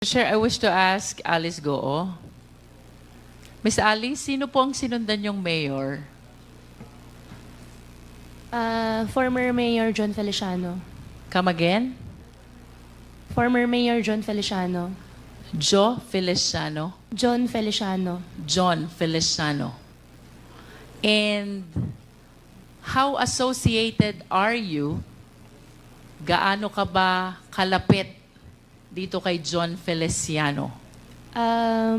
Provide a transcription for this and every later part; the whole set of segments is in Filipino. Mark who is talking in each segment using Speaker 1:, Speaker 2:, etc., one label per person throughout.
Speaker 1: Chair, I wish to ask Alice Goo. Miss Alice, sino po ang sinundan yung mayor?
Speaker 2: Former Mayor John Feliciano.
Speaker 1: Come again?
Speaker 2: Former Mayor John Feliciano.
Speaker 1: Joe Feliciano.
Speaker 2: John Feliciano.
Speaker 1: John Feliciano. And how associated are you? Gaano ka ba kalapit dito kay John Feliciano?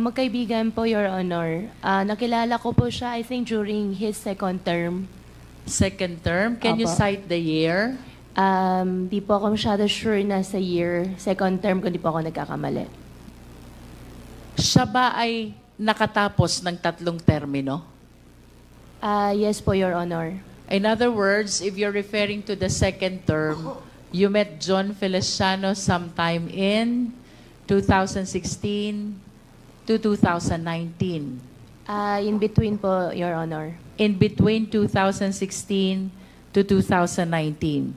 Speaker 2: Magkaibigan po, Your Honor. Nakilala ko po siya, I think, during his second term.
Speaker 1: Second term? Can you
Speaker 2: Apo.
Speaker 1: cite the year?
Speaker 2: Di po ako masyado sure na sa year. Second term, kung di po ako nagkakamali.
Speaker 1: Siya ba ay nakatapos ng 3 termino?
Speaker 2: Yes po, Your Honor.
Speaker 1: In other words, if you're referring to the second term, you met John Feliciano sometime in 2016 to 2019.
Speaker 2: In between po, Your Honor.
Speaker 1: In between 2016 to 2019.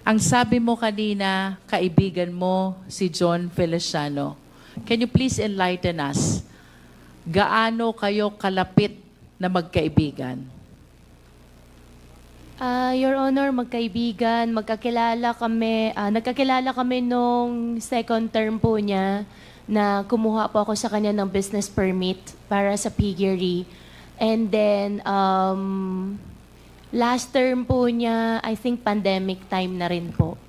Speaker 1: Ang sabi mo kanina, kaibigan mo si John Feliciano. Can you please enlighten us? Gaano kayo kalapit na magkaibigan?
Speaker 2: Your Honor, magkaibigan, magkakilala kami. Nagkakilala kami nung second term po niya na kumuha po ako sa kanya ng business permit para sa piggery. And then, last term po niya, I think pandemic time na rin po.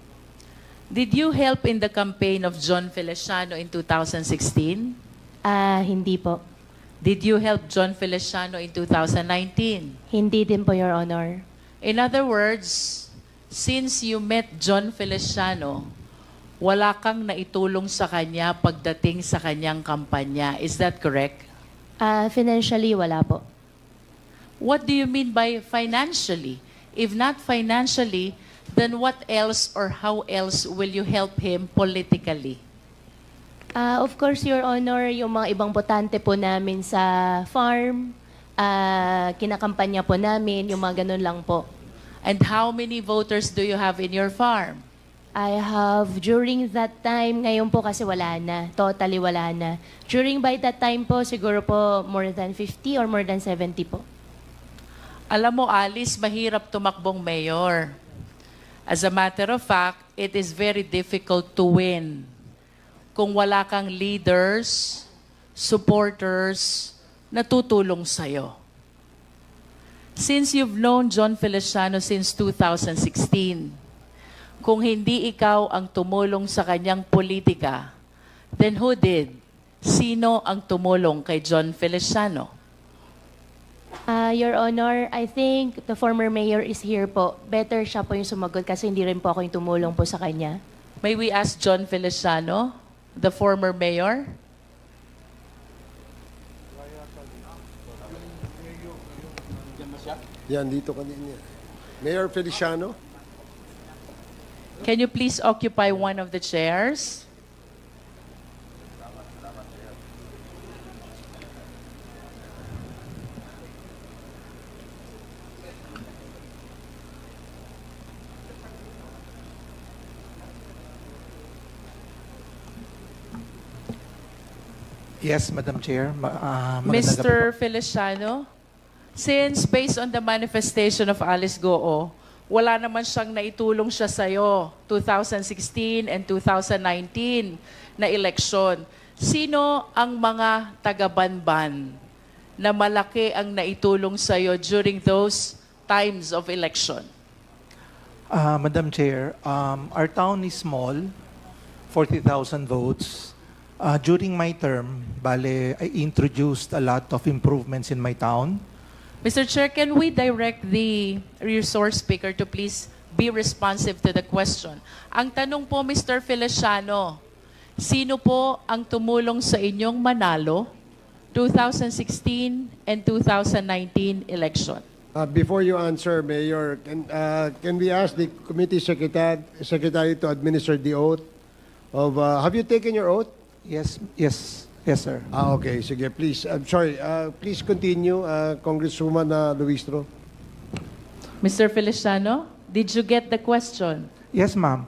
Speaker 1: Did you help in the campaign of John Feliciano in 2016?
Speaker 2: Hindi po.
Speaker 1: Did you help John Feliciano in 2019?
Speaker 2: Hindi din po, Your Honor.
Speaker 1: In other words, since you met John Feliciano, wala kang naitulong sa kanya pagdating sa kanyang kampanya. Is that correct?
Speaker 2: Financially, wala po.
Speaker 1: What do you mean by financially? If not financially, then what else or how else will you help him politically?
Speaker 2: Of course, Your Honor, yung mga ibang botante po namin sa farm, kinakampanya po namin, yung mga ganun lang po.
Speaker 1: And how many voters do you have in your farm?
Speaker 2: I have, during that time, ngayon po kasi wala na, totally wala na. During by that time po, siguro po more than 50 or more than 70 po.
Speaker 1: Alam mo, Alice, mahirap tumakbong mayor. As a matter of fact, it is very difficult to win kung wala kang leaders, supporters, na tutulong sa'yo. Since you've known John Feliciano since 2016, kung hindi ikaw ang tumulong sa kanyang politika, then who did? Sino ang tumulong kay John Feliciano?
Speaker 2: Your Honor, I think the former mayor is here po. Better siya po yung sumagot kasi hindi rin po ako yung tumulong po sa kanya.
Speaker 1: May we ask John Feliciano, the former mayor?
Speaker 3: Yan, dito kanina. Mayor Feliciano?
Speaker 1: Can you please occupy one of the chairs?
Speaker 4: Yes, Madam Chair.
Speaker 1: Mr. Feliciano, since based on the manifestation of Alice Goo, wala naman siyang naitulong siya sa'yo 2016 and 2019 na eleksyon. Sino ang mga taga-Banban na malaki ang naitulong sa'yo during those times of election?
Speaker 4: Madam Chair, our town is small, 40,000 votes. During my term, I introduced a lot of improvements in my town.
Speaker 1: Mr. Chair, can we direct the resource speaker to please be responsive to the question? Ang tanong po, Mr. Feliciano, sino po ang tumulong sa inyong manalo 2016 and 2019 election?
Speaker 3: Before you answer, Mayor, can we ask the committee secretary to administer the oath of... have you taken your oath?
Speaker 4: Yes, sir.
Speaker 3: Okay, sige, please. I'm sorry. Please continue, Congresswoman Luistro.
Speaker 1: Mr. Feliciano, did you get the question?
Speaker 4: Yes, ma'am.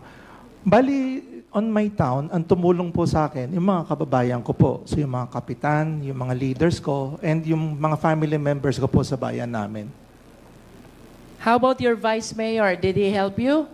Speaker 4: on my town, ang tumulong po sa akin, yung mga kababayan ko po. So yung mga kapitan, yung mga leaders ko, and yung mga family members ko po sa bayan namin.
Speaker 1: How about your vice mayor? Did he help you?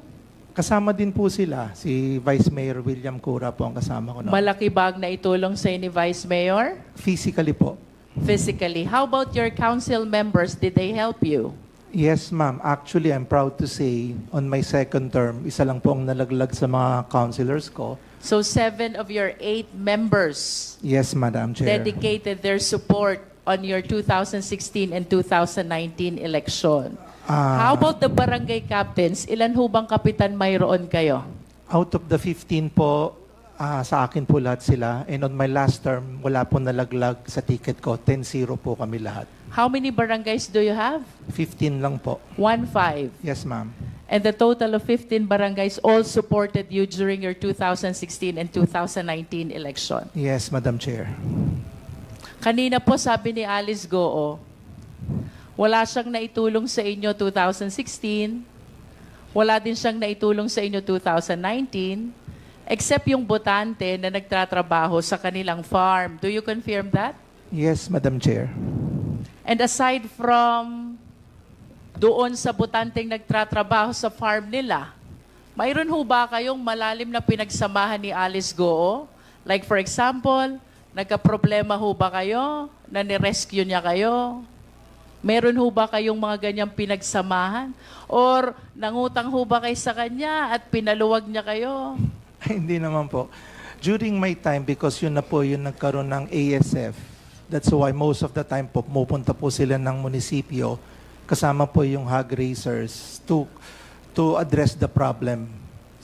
Speaker 4: Kasama din po sila. Si Vice Mayor William Cura po ang kasama ko. No?
Speaker 1: Malaki bag na itulong sa ni vice mayor?
Speaker 4: Physically po.
Speaker 1: Physically. How about your council members? Did they help you?
Speaker 4: Yes, ma'am. Actually, I'm proud to say, on my second term, isa lang po ang nalaglag sa mga councilors ko.
Speaker 1: So 7 of your 8 members
Speaker 4: Yes, Madam Chair.
Speaker 1: dedicated their support on your 2016 and 2019 election. How about the barangay captains? Ilan ho bang kapitan mayroon kayo?
Speaker 4: Out of the 15 po, sa akin po lahat sila. And on my last term, wala po nalaglag sa ticket ko. 10-0 po kami lahat.
Speaker 1: How many barangays do you have?
Speaker 4: 15 lang po.
Speaker 1: 1-5.
Speaker 4: Yes, ma'am.
Speaker 1: And the total of 15 barangays all supported you during your 2016 and 2019 election.
Speaker 4: Yes, Madam Chair.
Speaker 1: Kanina po sabi ni Alice Goo, wala siyang naitulong sa inyo 2016, wala din siyang naitulong sa inyo 2019, except yung botante na nagtatrabaho sa kanilang farm. Do you confirm that?
Speaker 4: Yes, Madam Chair.
Speaker 1: And aside from doon sa botanteng nagtatrabaho sa farm nila, mayroon ho ba kayong malalim na pinagsamahan ni Alice Goo? Like for example, nagka-problema ho ba kayo na ni-rescue niya kayo? Meron ho ba kayong mga ganyang pinagsamahan? Or nangutang ho ba kayo sa kanya at pinaluwag niya kayo?
Speaker 4: Hindi naman po. During my time, because yun na po yung nagkaroon ng ASF, that's why most of the time po, pupunta po sila ng munisipyo, kasama po yung hog raisers to address the problem.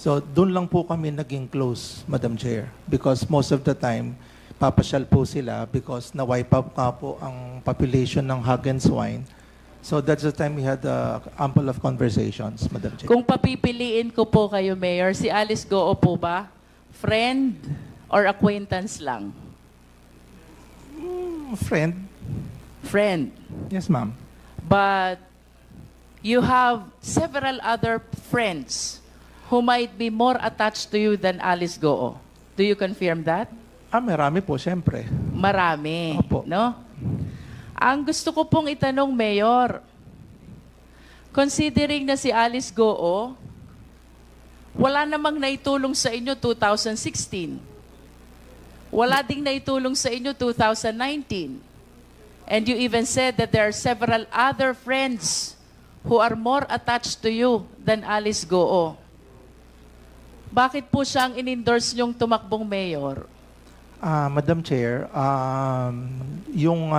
Speaker 4: So, doon lang po kami naging close, Madam Chair. Because most of the time, papasyal po sila because na-wipe out nga po ang population ng hog and swine. So, that's the time we had ample of conversations, Madam Chair.
Speaker 1: Kung papipiliin ko po kayo, Mayor, si Alice Goo po ba? Friend or acquaintance lang?
Speaker 4: Friend?
Speaker 1: Friend.
Speaker 4: Yes, ma'am.
Speaker 1: But you have several other friends who might be more attached to you than Alice Goo. Do you confirm that?
Speaker 4: Marami po, syempre.
Speaker 1: Marami,
Speaker 4: Opo.
Speaker 1: no? Ang gusto ko pong itanong, Mayor, considering na si Alice Goo, wala namang naitulong sa inyo 2016. Wala ding naitulong sa inyo 2019. And you even said that there are several other friends who are more attached to you than Alice Goo. Bakit po siya ang in-endorse niyong tumakbong mayor?
Speaker 4: Madam Chair, yung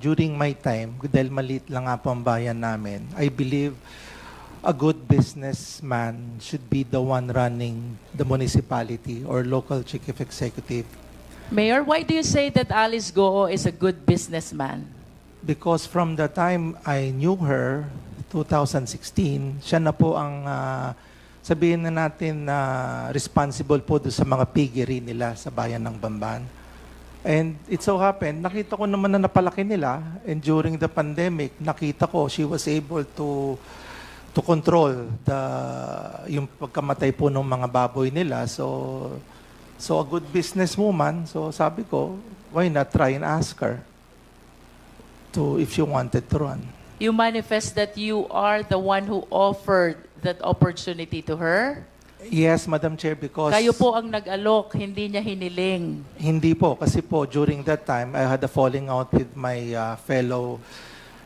Speaker 4: during my time, dahil maliit lang nga po ang bayan namin, I believe a good businessman should be the one running the municipality or local chief executive.
Speaker 1: Mayor, why do you say that Alice Goo is a good businessman?
Speaker 4: Because from the time I knew her, 2016, siya na po ang sabihin na natin na responsible po doon sa mga piggery nila sa bayan ng Bamban. And it so happened, nakita ko naman na napalaki nila, and during the pandemic, nakita ko she was able to control yung pagkamatay po ng mga baboy nila. So a good businesswoman, so sabi ko, why not try and ask her if she wanted to run.
Speaker 1: You manifest that you are the one who offered that opportunity to her?
Speaker 4: Yes, Madam Chair, because...
Speaker 1: Kayo po ang nag-alok, hindi niya hiniling.
Speaker 4: Hindi po, kasi po during that time, I had a falling out with my fellow,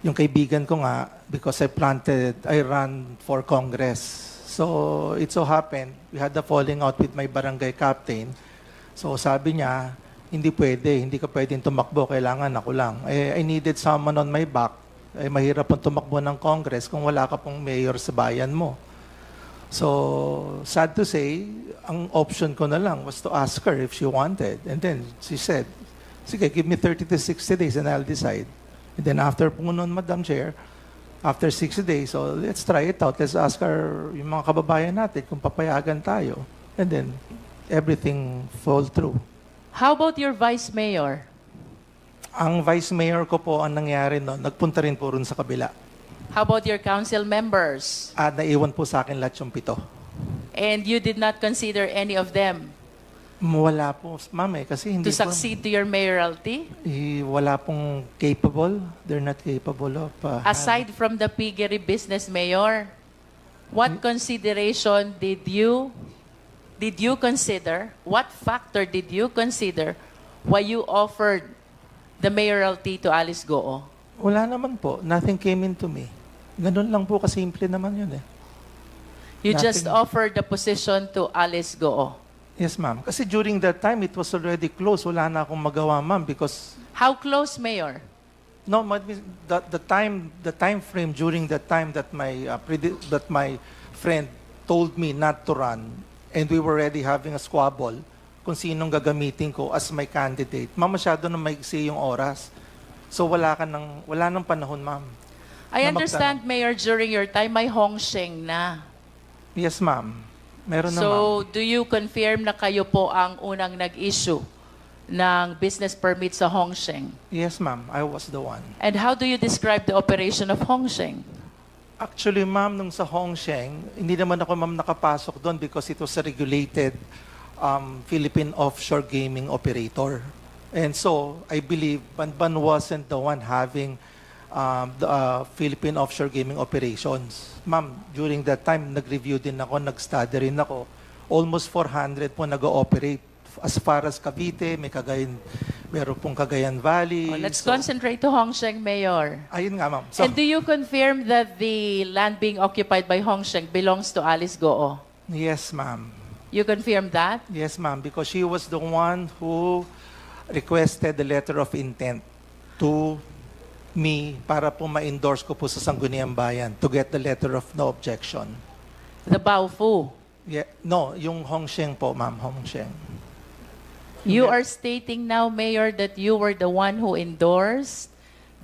Speaker 4: yung kaibigan ko nga, because I ran for Congress. So, it so happened, we had a falling out with my barangay captain. So, sabi niya, hindi ka pwedeng tumakbo, kailangan ako lang. I needed someone on my back. Mahirap pong tumakbo ng Congress kung wala ka pong mayor sa bayan mo. So, sad to say, ang option ko na lang was to ask her if she wanted. And then she said, sige, give me 30 to 60 days and I'll decide. And then after po nun, Madam Chair, after 60 days, so let's try it out. Let's ask her, yung mga kababayan natin, kung papayagan tayo. And then, everything fall through.
Speaker 1: How about your vice mayor?
Speaker 4: Ang vice mayor ko po, ang nangyari noon, nagpunta rin po rin sa kabila.
Speaker 1: How about your council members?
Speaker 4: At naiwan po sa akin lahat yung 7.
Speaker 1: And you did not consider any of them
Speaker 4: Wala po, ma'am kasi hindi
Speaker 1: to succeed to your mayoralty?
Speaker 4: wala pong capable. They're not capable of...
Speaker 1: Aside from the piggery business, Mayor, what consideration did you consider, what factor did you consider why you offered the mayoralty to Alice Goo?
Speaker 4: Wala naman po. Nothing came into me. Ganun lang po kasimple naman yun eh.
Speaker 1: You just
Speaker 4: Nothing.
Speaker 1: offered the position to Alice Goo.
Speaker 4: Yes, ma'am. Kasi during that time, it was already closed. Wala na akong magawa, ma'am, because
Speaker 1: How close, Mayor?
Speaker 4: no, the time frame during that time that my friend told me not to run, and we were already having a squabble kung sinong gagamitin ko as my candidate. Ma'am, masyado na maigsi yung oras. So wala nang panahon, ma'am.
Speaker 1: I
Speaker 4: Na
Speaker 1: understand, Mayor, during your time, may Hong Sheng na.
Speaker 4: Yes, ma'am. Meron na, ma'am.
Speaker 1: So, do you confirm na kayo po ang unang nag-issue ng business permit sa Hong Sheng?
Speaker 4: Yes, ma'am. I was the one.
Speaker 1: And how do you describe the operation of Hong Sheng?
Speaker 4: Actually, ma'am, nung sa Hongsheng, hindi naman ako, ma'am, nakapasok doon because it was a regulated Philippine offshore gaming operator. And so, I believe Banban wasn't the one having the Philippine offshore gaming operations. Ma'am, during that time, nag-review din ako, nag-study rin ako. Almost 400 po nag-ooperate. As far as Cavite, meron pong Cagayan Valley.
Speaker 1: Let's
Speaker 4: So,
Speaker 1: concentrate to Hong Sheng, Mayor.
Speaker 4: ayun nga, ma'am. So,
Speaker 1: And do you confirm that the land being occupied by Hong Sheng belongs to Alice Goo?
Speaker 4: yes, ma'am.
Speaker 1: You confirm that?
Speaker 4: Yes, ma'am, because she was the one who requested the letter of intent to me para po ma-endorse ko po sa Sangguniang Bayan to get the letter of no objection.
Speaker 1: The Baofu.
Speaker 4: Yeah, no, yung Hongsheng po, ma'am, Hongsheng.
Speaker 1: You are stating now, Mayor, that you were the one who endorsed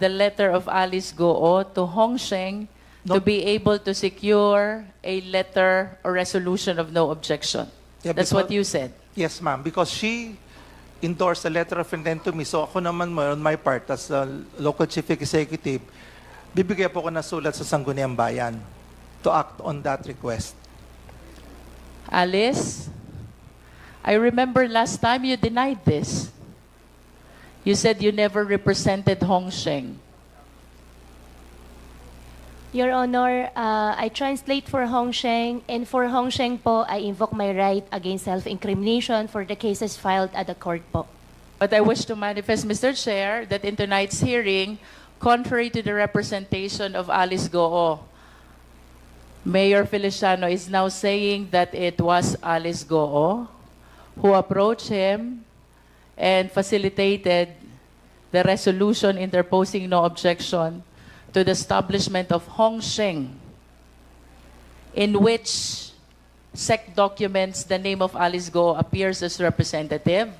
Speaker 1: the letter of Alice Goo to Hong Sheng to
Speaker 4: No.
Speaker 1: be able to secure a letter or resolution of no objection.
Speaker 4: Yeah,
Speaker 1: That's what you said.
Speaker 4: Yes, ma'am, because she endorsed the letter of intent to me. So ako naman, on my part, as a local chief executive, bibigyan po ko ng sulat sa Sangguniang Bayan to act on that request.
Speaker 1: Alice, I remember last time you denied this. You said you never represented Hong Sheng.
Speaker 2: Your Honor, I translate for Hong Sheng, and for Hong Sheng po, I invoke my right against self-incrimination for the cases filed at the court po.
Speaker 1: But I wish to manifest, Mr. Chair, that in tonight's hearing, contrary to the representation of Alice Goo, Mayor Feliciano is now saying that it was Alice Goo who approached him and facilitated the resolution interposing no objection to the establishment of Hong Sheng, in which SEC documents the name of Alice Goo appears as representative,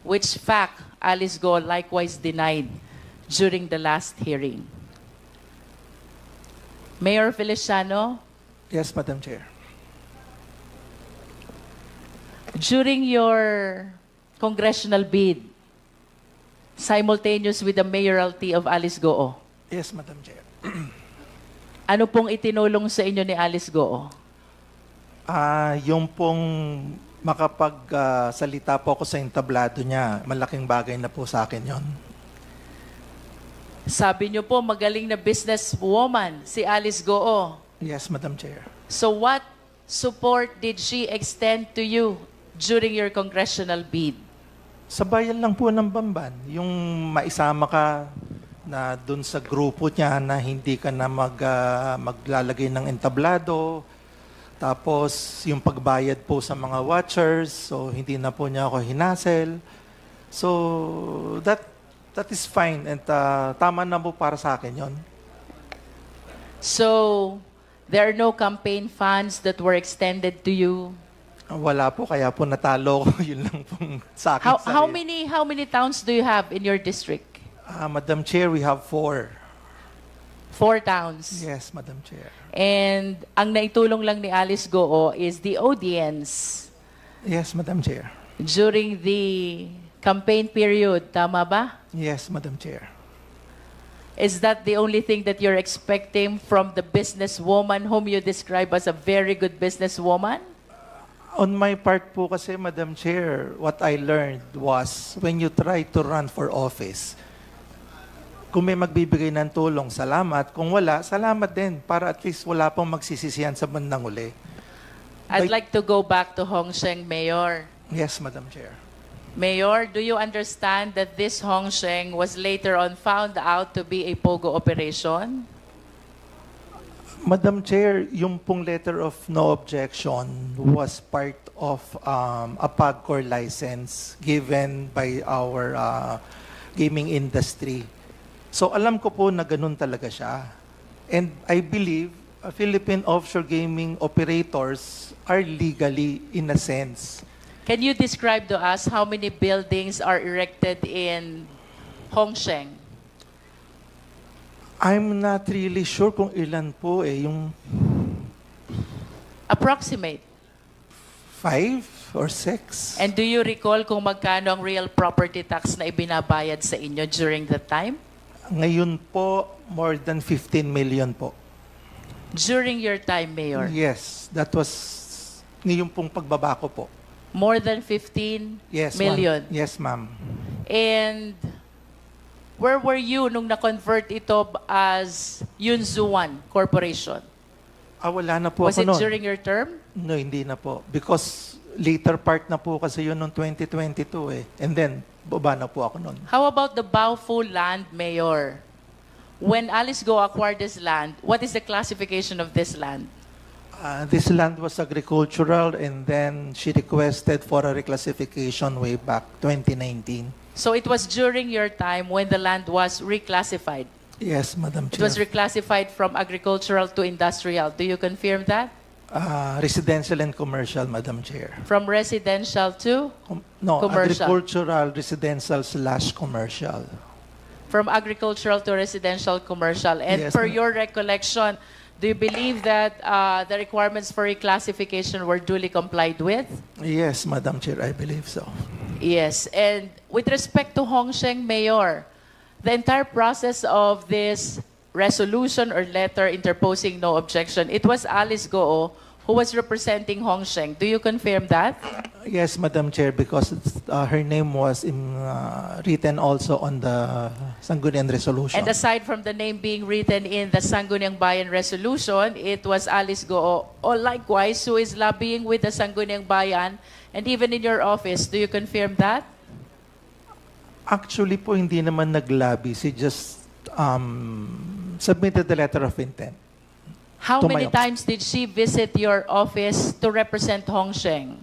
Speaker 1: which fact Alice Goo likewise denied during the last hearing. Mayor Feliciano,
Speaker 4: Yes, Madam Chair.
Speaker 1: during your congressional bid, simultaneous with the mayoralty of Alice Goo,
Speaker 4: Yes, Madam Chair.
Speaker 1: ano pong itinulong sa inyo ni Alice Goo?
Speaker 4: Yung pong makapagsalita po ako sa entablado niya, malaking bagay na po sa akin yon.
Speaker 1: Sabi niyo po, magaling na businesswoman si Alice Goo.
Speaker 4: Yes, Madam Chair.
Speaker 1: So what support did she extend to you during your congressional bid?
Speaker 4: Sa bayan lang po ng Bamban, yung maisama ka na dun sa grupo niya na hindi ka na maglalagay ng entablado, tapos yung pagbayad po sa mga watchers, so hindi na po niya ako hinasel. So that is fine and tama na po para sa akin yon.
Speaker 1: So there are no campaign funds that were extended to you?
Speaker 4: Wala po, kaya po natalo ko. Yun lang pong sa akin.
Speaker 1: How many towns do you have in your district?
Speaker 4: Madam Chair, we have 4.
Speaker 1: 4 towns.
Speaker 4: Yes, Madam Chair.
Speaker 1: And ang naitulong lang ni Alice Goo is the audience
Speaker 4: Yes, Madam Chair.
Speaker 1: during the campaign period. Tama ba?
Speaker 4: Yes, Madam Chair.
Speaker 1: Is that the only thing that you're expecting from the businesswoman whom you describe as a very good businesswoman?
Speaker 4: On my part po kasi, Madam Chair, what I learned was when you try to run for office, kung may magbibigay ng tulong, salamat. Kung wala, salamat din para at least wala pong magsisisihan sa bandang uli.
Speaker 1: I'd like to go back to Hong Sheng, Mayor.
Speaker 4: Yes, Madam Chair.
Speaker 1: Mayor, do you understand that this Hong Sheng was later on found out to be a POGO operation?
Speaker 4: Madam Chair, yung pong letter of no objection was part of a PAGCOR license given by our gaming industry. So alam ko po na ganun talaga siya. And I believe Philippine offshore gaming operators are legally in a sense.
Speaker 1: Can you describe to us how many buildings are erected in Hong Sheng?
Speaker 4: I'm not really sure kung ilan po yung
Speaker 1: Approximate.
Speaker 4: 5 or 6.
Speaker 1: And do you recall kung magkano ang real property tax na ibinabayad sa inyo during that time?
Speaker 4: Ngayon po, more than 15 million po.
Speaker 1: During your time, Mayor?
Speaker 4: Yes, that was ngayon pong pagbaba ko po.
Speaker 1: More than 15
Speaker 4: Yes,
Speaker 1: million?
Speaker 4: Yes, ma'am.
Speaker 1: And where were you nung na-convert ito as Yunzuan Corporation?
Speaker 4: Wala na po
Speaker 1: Was
Speaker 4: ako
Speaker 1: it
Speaker 4: noon.
Speaker 1: during your term?
Speaker 4: No, hindi na po. Because later part na po kasi yun noong 2022 eh. And then, baba na po ako noon.
Speaker 1: How about the Baofu land, Mayor? When Alice Go acquired this land, what is the classification of this land?
Speaker 4: This land was agricultural and then she requested for a reclassification way back 2019.
Speaker 1: So it was during your time when the land was reclassified.
Speaker 4: Yes, Madam
Speaker 1: It
Speaker 4: Chair.
Speaker 1: was reclassified from agricultural to industrial. Do you confirm that?
Speaker 4: Residential and commercial, Madam Chair.
Speaker 1: From residential to?
Speaker 4: No,
Speaker 1: Commercial.
Speaker 4: agricultural, residential / commercial.
Speaker 1: From agricultural to residential commercial. And
Speaker 4: Yes,
Speaker 1: per
Speaker 4: ma'am.
Speaker 1: your recollection, do you believe that the requirements for reclassification were duly complied with?
Speaker 4: Yes, Madam Chair, I believe so.
Speaker 1: Yes. And with respect to Hong Sheng, Mayor, the entire process of this resolution or letter interposing no objection, it was Alice Goo who was representing Hong Sheng. Do you confirm that?
Speaker 4: Yes, Madam Chair, because her name was written also on the Sangguniang Resolution.
Speaker 1: And aside from the name being written in the Sangguniang Bayan Resolution, it was Alice Goo, or likewise, who is lobbying with the Sangguniang Bayan, and even in your office. Do you confirm that?
Speaker 4: Actually po, hindi naman naglabi. She just submitted the letter of intent.
Speaker 1: How
Speaker 4: To my
Speaker 1: many
Speaker 4: office.
Speaker 1: times did she visit your office to represent Hong Sheng?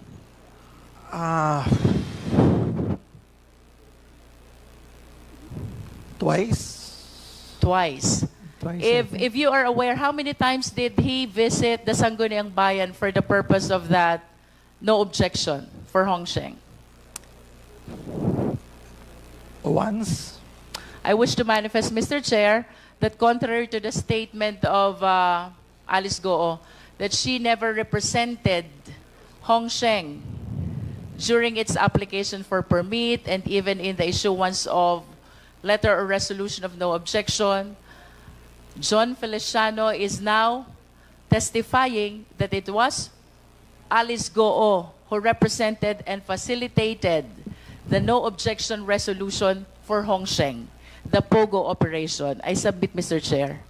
Speaker 4: Twice?
Speaker 1: Twice.
Speaker 4: Twice, I think.
Speaker 1: If you are aware, how many times did he visit the Sangguniang Bayan for the purpose of that no objection for Hong Sheng?
Speaker 4: Once?
Speaker 1: I wish to manifest, Mr. Chair, that contrary to the statement of Alice Goo, that she never represented Hong Sheng during its application for permit and even in the issuance of letter or resolution of no objection, John Feliciano is now testifying that it was Alice Goo who represented and facilitated the no objection resolution for Hong Sheng, the POGO operation. I submit, Mr. Chair.